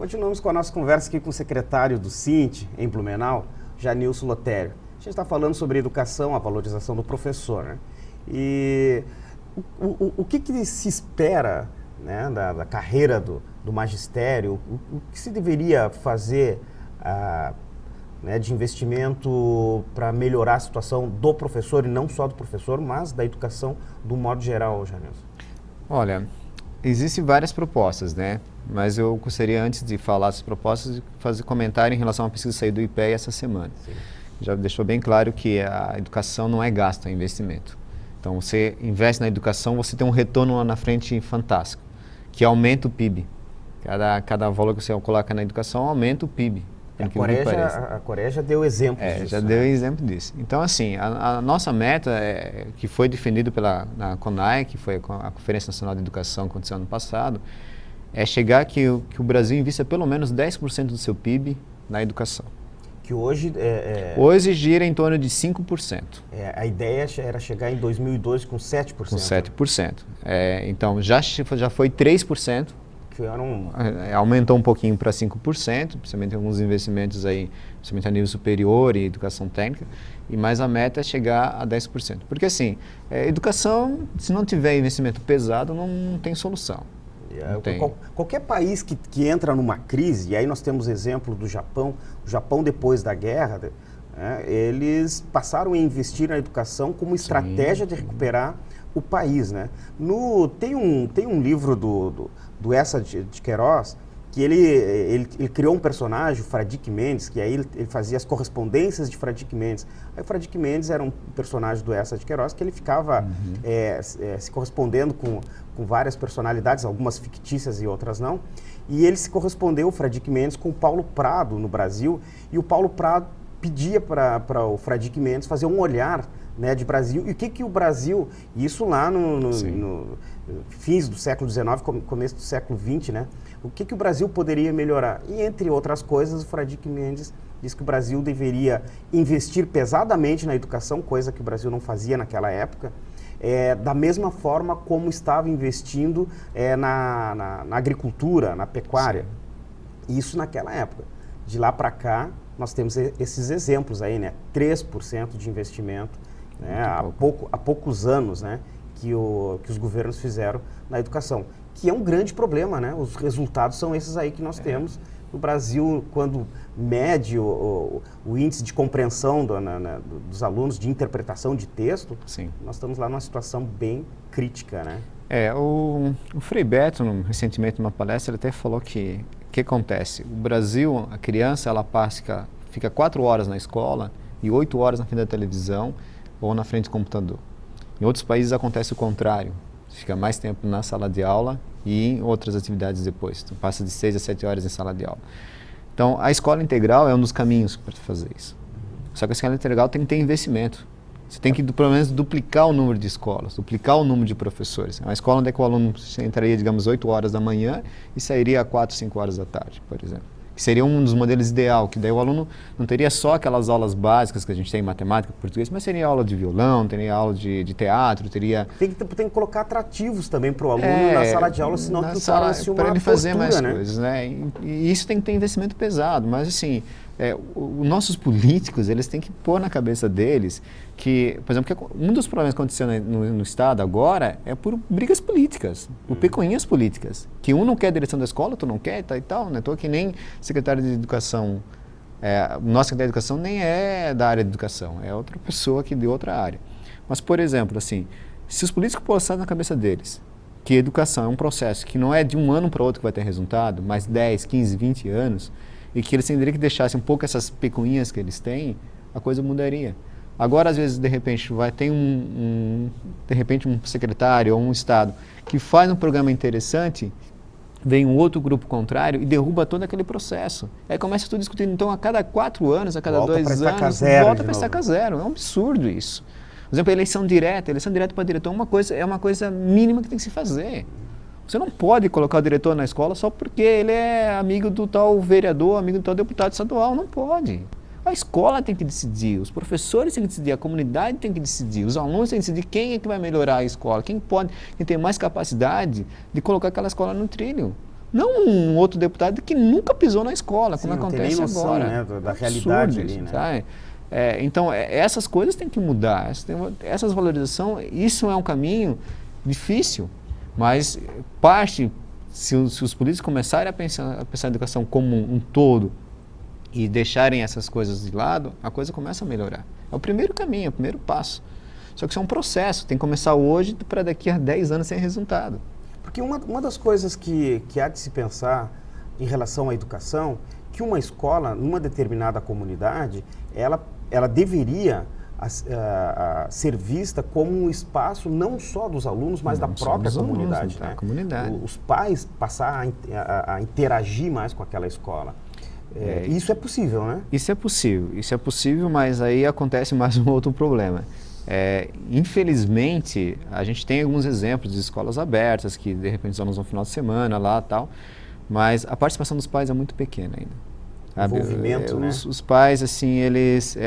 Continuamos com a nossa conversa aqui com o secretário do Sint, em Blumenau, Janilson Lotério. A gente está falando sobre educação, a valorização do professor, né? E o que se espera, né, da carreira do magistério? O que se deveria fazer né, de investimento para melhorar a situação do professor, e não só do professor, mas da educação do modo geral, Janilson? Olha, existem várias propostas, né? Mas eu gostaria, antes de falar das propostas, de fazer comentário em relação à pesquisa que saiu do IPEA essa semana. Sim. Já deixou bem claro que a educação não é gasto, é investimento. Então, você investe na educação, você tem um retorno lá na frente fantástico, que aumenta o PIB. Cada valor que você coloca na educação aumenta o PIB. A Coreia já deu exemplo disso. Já deu exemplo disso. Então, assim, a nossa meta, que foi defendida na CONAE, que foi a Conferência Nacional de Educação que aconteceu ano passado, é chegar que o Brasil invista pelo menos 10% do seu PIB na educação. Que hoje... Hoje gira em torno de 5%. A ideia era chegar em 2002 com 7%. Com 7%. Então, já foi 3%. Aumentou um pouquinho para 5%, principalmente alguns investimentos aí, principalmente a nível superior e educação técnica, mas a meta é chegar a 10%. Porque assim, educação, se não tiver investimento pesado, não tem solução. Qualquer país que entra numa crise, e aí nós temos exemplo do Japão, o Japão depois da guerra, eles passaram a investir na educação como estratégia de recuperar o país, né? Tem um livro do Essa de Queiroz, que ele criou um personagem, o Fradique Mendes, que aí ele fazia as correspondências de Fradique Mendes. Aí o Fradique Mendes era um personagem do Essa de Queiroz que ele ficava se correspondendo com várias personalidades, algumas fictícias e outras não. E ele se correspondeu, o Fradique Mendes, com o Paulo Prado no Brasil, e o Paulo Prado pedia para o Fradique Mendes fazer um olhar, né, de Brasil, e o que o Brasil, isso lá no fins do século XIX, começo do século XX, né, o que o Brasil poderia melhorar? E entre outras coisas, o Fradique Mendes disse que o Brasil deveria investir pesadamente na educação, coisa que o Brasil não fazia naquela época, da mesma forma como estava investindo na agricultura, na pecuária. Sim. Isso naquela época. De lá para cá, nós temos esses exemplos aí, né, 3% de investimento, né, há poucos anos, né, que os governos fizeram na educação, que é um grande problema, né? Os resultados são esses aí que nós temos. No Brasil, quando mede o índice de compreensão dos alunos, de interpretação de texto, sim, nós estamos lá numa situação bem crítica, né? O Frei Beto, recentemente numa palestra, ele até falou que o que acontece? O Brasil, a criança, ela fica 4 horas na escola e 8 horas na frente da televisão ou na frente do computador. Em outros países acontece o contrário. Fica mais tempo na sala de aula e em outras atividades depois. Então, passa de 6 a 7 horas em sala de aula. Então, a escola integral é um dos caminhos para fazer isso. Só que a escola integral tem que ter investimento. Você tem que, pelo menos, duplicar o número de escolas, duplicar o número de professores. É uma escola onde o aluno entraria, digamos, 8 horas da manhã e sairia às 4, 5 horas da tarde, por exemplo. Que seria um dos modelos ideal, que daí o aluno não teria só aquelas aulas básicas que a gente tem em matemática, português, mas seria aula de violão, teria aula de teatro, teria... Tem que colocar atrativos também para o aluno na sala de aula, senão que torna-se uma para ele fazer tortura, mais coisas, né? E isso tem que ter investimento pesado, mas assim, os nossos políticos, eles têm que pôr na cabeça deles que, por exemplo, um dos problemas que aconteceu no Estado agora é por brigas políticas, por picuinhas políticas, que um não quer a direção da escola, outro não quer e tal, né? Tô que nem secretário de Educação, nosso secretário de Educação nem é da área de Educação, é outra pessoa que de outra área. Mas, por exemplo, assim, se os políticos postarem na cabeça deles que a educação é um processo que não é de um ano para outro que vai ter resultado, mas 10, 15, 20 anos, e que eles teriam que deixar um pouco essas picuinhas que eles têm, a coisa mudaria. Agora, às vezes, de repente, vai ter um secretário ou um Estado que faz um programa interessante, vem um outro grupo contrário e derruba todo aquele processo. Aí começa tudo discutindo. Então, a cada 4 anos, a cada 2 anos, volta para estaca zero. É um absurdo isso. Por exemplo, a eleição direta para diretor é uma coisa mínima que tem que se fazer. Você não pode colocar o diretor na escola só porque ele é amigo do tal vereador, amigo do tal deputado estadual. Não pode. A escola tem que decidir, os professores têm que decidir, a comunidade tem que decidir, os alunos têm que decidir quem é que vai melhorar a escola, quem tem mais capacidade de colocar aquela escola no trilho. Não um outro deputado que nunca pisou na escola, como Sim, não tem acontece nem noção, agora. né, da realidade ali, né? Sabe? Então, essas coisas têm que mudar. Essas valorizações, isso é um caminho difícil, mas se os políticos começarem a pensar a educação como um todo e deixarem essas coisas de lado, a coisa começa a melhorar. É o primeiro caminho, é o primeiro passo. Só que isso é um processo, tem que começar hoje para daqui a 10 anos ter resultado. Porque uma das coisas que há de se pensar em relação à educação, que uma escola, numa determinada comunidade, ela deveria ser vista como um espaço não só dos alunos, mas da própria comunidade. Da comunidade. Os pais passar a interagir mais com aquela escola. Isso é possível, né? Isso é possível, mas aí acontece mais um outro problema. Infelizmente, a gente tem alguns exemplos de escolas abertas, que de repente os alunos vão no final de semana lá e tal, mas a participação dos pais é muito pequena ainda. Envolvimento, né? Os pais, assim, eles,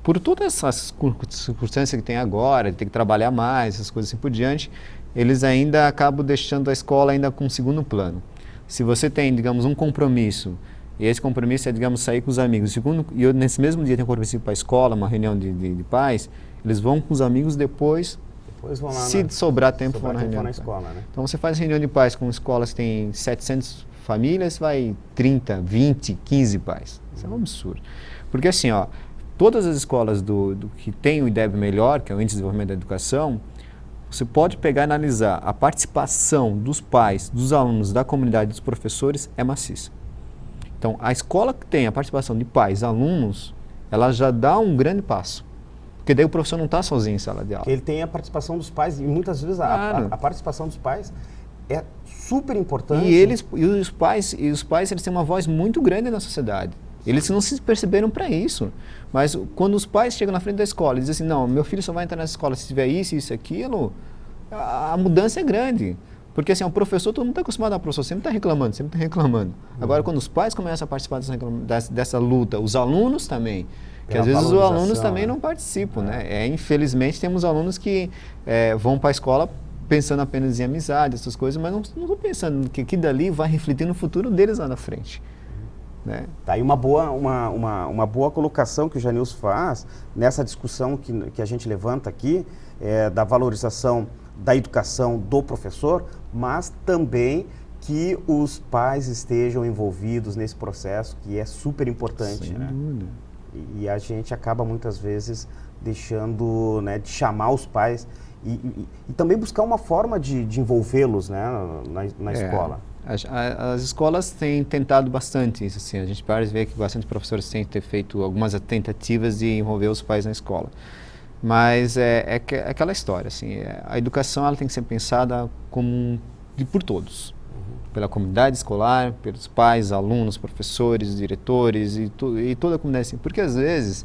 por todas essas circunstâncias que tem agora, de ter que trabalhar mais, essas coisas assim por diante, eles ainda acabam deixando a escola ainda com um segundo plano. Se você tem, digamos, um compromisso, e esse compromisso é, digamos, sair com os amigos, e nesse mesmo dia tem um compromisso para a escola, uma reunião de pais, eles vão com os amigos depois vão lá se sobrar tempo, for na reunião na escola, né? Então você faz reunião de pais com escolas que tem 700 famílias, vai 30, 20, 15 pais. Isso é um absurdo. Porque assim, todas as escolas que tem o IDEB melhor, que é o Índice de Desenvolvimento da Educação, você pode pegar e analisar a participação dos pais, dos alunos, da comunidade, dos professores, é maciça. Então, a escola que tem a participação de pais, alunos, ela já dá um grande passo. Porque daí o professor não está sozinho em sala de aula. Porque ele tem a participação dos pais, e muitas vezes a participação dos pais é super importante. E os pais eles têm uma voz muito grande na sociedade. Eles não se perceberam para isso. Mas quando os pais chegam na frente da escola e dizem assim, não, meu filho só vai entrar nessa escola se tiver isso, isso, aquilo, a mudança é grande. Porque assim, o professor, todo mundo está acostumado ao professor, sempre está reclamando, sempre está reclamando. Agora, quando os pais começam a participar dessa luta, os alunos também, que às vezes os alunos também não participam, né? Infelizmente, temos alunos que vão para a escola pensando apenas em amizade, essas coisas, mas não estão pensando que dali vai refletir no futuro deles lá na frente. Né? Tá aí uma boa colocação que o Janilson faz nessa discussão que a gente levanta aqui, da valorização da educação do professor, mas também que os pais estejam envolvidos nesse processo, que é super importante, né? E a gente acaba muitas vezes deixando, né, de chamar os pais e também buscar uma forma de envolvê-los, né, na escola. As escolas têm tentado bastante isso, assim, a gente parece ver que bastante professores têm feito algumas tentativas de envolver os pais na escola. Mas é aquela história, assim, a educação ela tem que ser pensada por todos. Pela comunidade escolar, pelos pais, alunos, professores, diretores e toda a comunidade. Assim, porque às vezes,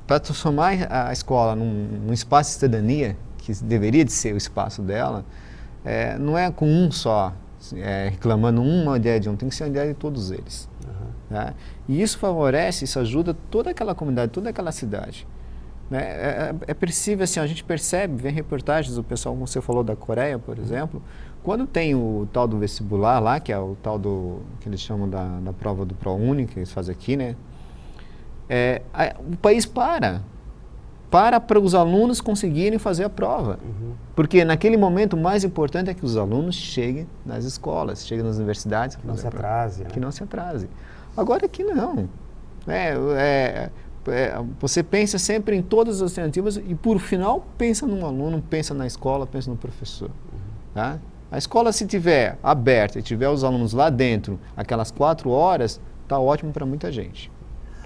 para transformar a escola num espaço de cidadania, que deveria de ser o espaço dela, não é com um só, reclamando uma ideia de um, tem que ser a ideia de todos eles. Né? E isso favorece, isso ajuda toda aquela comunidade, toda aquela cidade. É possível, assim, a gente percebe, vê reportagens do pessoal, como você falou da Coreia, por exemplo, quando tem o tal do vestibular lá, que é o tal que eles chamam da prova do ProUni, que eles fazem aqui, né? O país para os alunos conseguirem fazer a prova. Porque naquele momento o mais importante é que os alunos cheguem nas escolas, cheguem nas universidades. Que não se atrase. Que não se atrase. Agora aqui não. Você pensa sempre em todas as alternativas e, por final, pensa no aluno, pensa na escola, pensa no professor. Tá? A escola, se tiver aberta e tiver os alunos lá dentro, aquelas 4 horas, está ótimo para muita gente.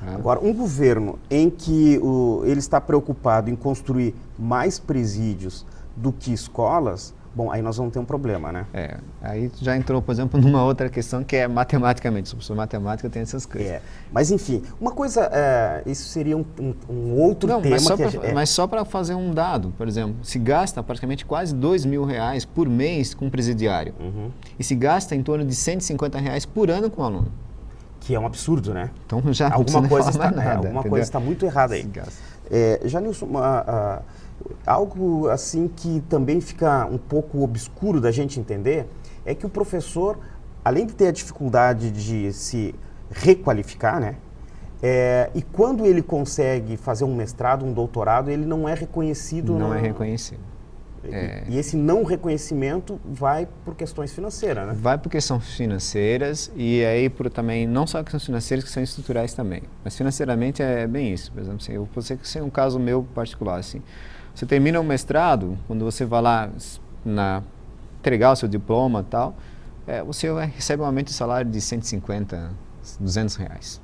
Tá? Agora, um governo em que ele está preocupado em construir mais presídios do que escolas, bom, aí nós vamos ter um problema, né? Aí já entrou, por exemplo, numa outra questão que é matematicamente. O professor matemática tem essas coisas. Mas, enfim, uma coisa, isso seria um outro tema. Mas só para fazer um dado, por exemplo, se gasta praticamente quase R$2.000 por mês com presidiário. E se gasta em torno de R$150 por ano com aluno. Que é um absurdo, né? Então já alguma coisa está muito errada aí. Janilson, Algo assim que também fica um pouco obscuro da gente entender é que o professor, além de ter a dificuldade de se requalificar, né? E quando ele consegue fazer um mestrado, um doutorado, ele não é reconhecido. Não é reconhecido. E esse não reconhecimento vai por questões financeiras, né? Vai por questões financeiras e aí por também, não só questões financeiras, que são estruturais também. Mas financeiramente é bem isso. Por exemplo, assim, eu vou ser um caso meu particular. Assim, você termina um mestrado, quando você vai lá entregar o seu diploma e tal, você recebe um aumento de salário de 150, 200 reais.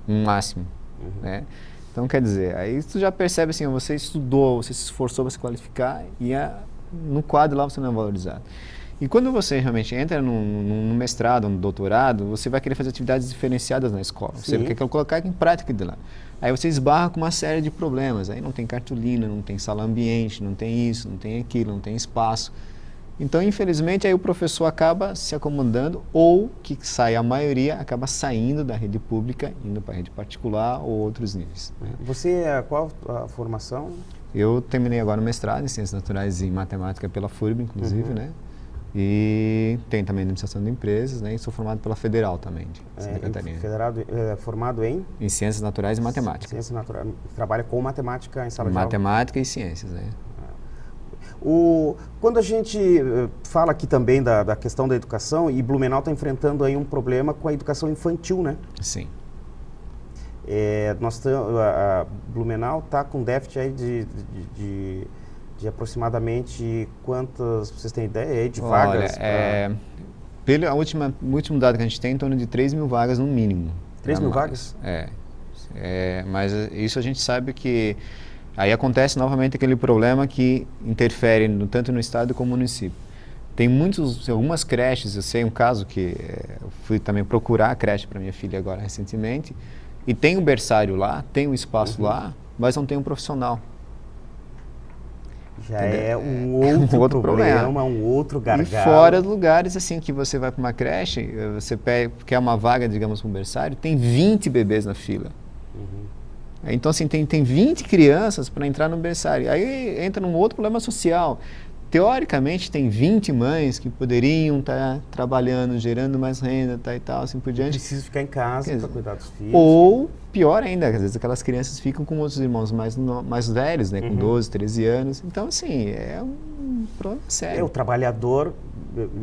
No máximo. Né? Então, quer dizer, aí tu já percebe assim, você estudou, você se esforçou para se qualificar e no quadro lá você não é valorizado. E quando você realmente entra num mestrado, num doutorado, você vai querer fazer atividades diferenciadas na escola. Sim. Você quer colocar em prática de lá. Aí você esbarra com uma série de problemas. Aí não tem cartolina, não tem sala ambiente, não tem isso, não tem aquilo, não tem espaço. Então, infelizmente, aí o professor acaba se acomodando ou, que sai a maioria, acaba saindo da rede pública, indo para a rede particular ou outros níveis. Né? Você, qual a formação? Eu terminei agora o mestrado em Ciências Naturais e Matemática pela FURB, inclusive, né? E tenho também administração de empresas, né? E sou formado pela Federal também, de Santa Catarina. Formado em? Em Ciências Naturais e Matemática. Ciências Naturais. Trabalha com matemática em sala de aula? Matemática e ciências, né? Quando a gente fala aqui também da questão da educação, e Blumenau está enfrentando aí um problema com a educação infantil, né? Sim. A Blumenau está com déficit aí de aproximadamente quantas, vocês têm ideia aí de vagas? Olha, pelo último dado que a gente tem, em torno de 3 mil vagas no mínimo. 3 mil vagas? Mas isso a gente sabe que aí acontece novamente aquele problema que interfere tanto no estado como no município. Tem algumas creches, eu sei um caso que eu fui também procurar a creche para minha filha agora recentemente, e tem um berçário lá, tem um espaço lá, mas não tem um profissional. Já é um outro problema, um outro gargalo. E fora lugares assim que você vai para uma creche, você quer uma vaga, digamos, para um berçário, tem 20 bebês na fila. Então, assim, tem 20 crianças para entrar no berçário. Aí entra num outro problema social. Teoricamente, tem 20 mães que poderiam estar trabalhando, gerando mais renda, e tal, assim por diante. Precisa ficar em casa para cuidar dos filhos. Ou, pior ainda, às vezes aquelas crianças ficam com outros irmãos mais velhos, né, com 12, 13 anos. Então, assim, é um problema sério. O trabalhador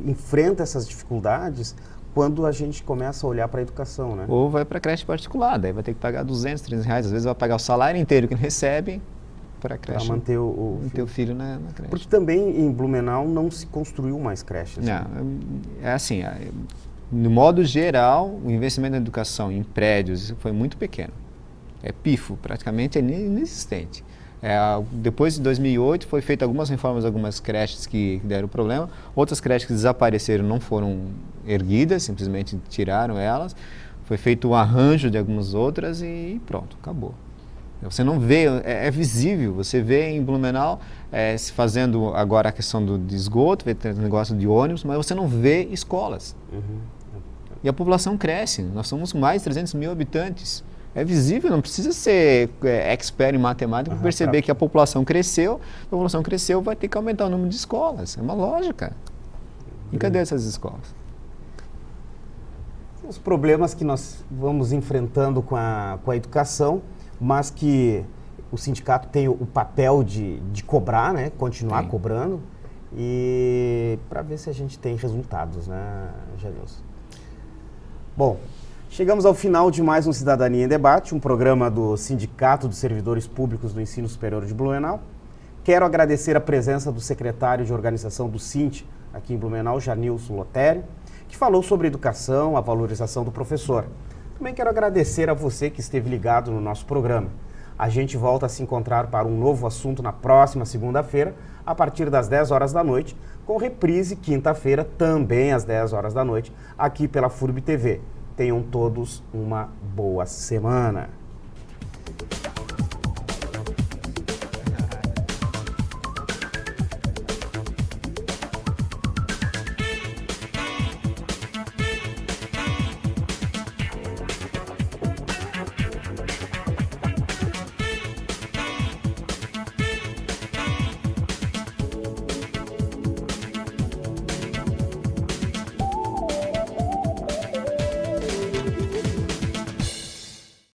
enfrenta essas dificuldades quando a gente começa a olhar para a educação, né? Ou vai para a creche particular, daí vai ter que pagar 200, 300 reais, às vezes vai pagar o salário inteiro que ele recebe para a creche. Para manter o filho na creche. Porque também em Blumenau não se construiu mais creches. Não, é assim, no modo geral, o investimento na educação em prédios foi muito pequeno. É pífio, praticamente é inexistente. Depois de 2008 foi feita algumas reformas, algumas creches que deram problema, outras creches que desapareceram não foram erguidas, simplesmente tiraram elas, foi feito um arranjo de algumas outras e pronto, acabou. Você não vê, é visível, você vê em Blumenau se fazendo agora a questão de esgoto, vê negócio de ônibus, mas você não vê escolas. E a população cresce, nós somos mais de 300 mil habitantes. É visível, não precisa ser expert em matemática para perceber que a população cresceu, vai ter que aumentar o número de escolas. É uma lógica. E cadê essas escolas? Os problemas que nós vamos enfrentando com a educação, mas que o sindicato tem o papel de cobrar, né? Continuar cobrando, e para ver se a gente tem resultados, né, Janilson? Bom, chegamos ao final de mais um Cidadania em Debate, um programa do Sindicato dos Servidores Públicos do Ensino Superior de Blumenau. Quero agradecer a presença do secretário de organização do SINT aqui em Blumenau, Janilson Loteri, que falou sobre educação, a valorização do professor. Também quero agradecer a você que esteve ligado no nosso programa. A gente volta a se encontrar para um novo assunto na próxima segunda-feira, a partir das 10 horas da noite, com reprise quinta-feira, também às 10 horas da noite, aqui pela FURB TV. Tenham todos uma boa semana.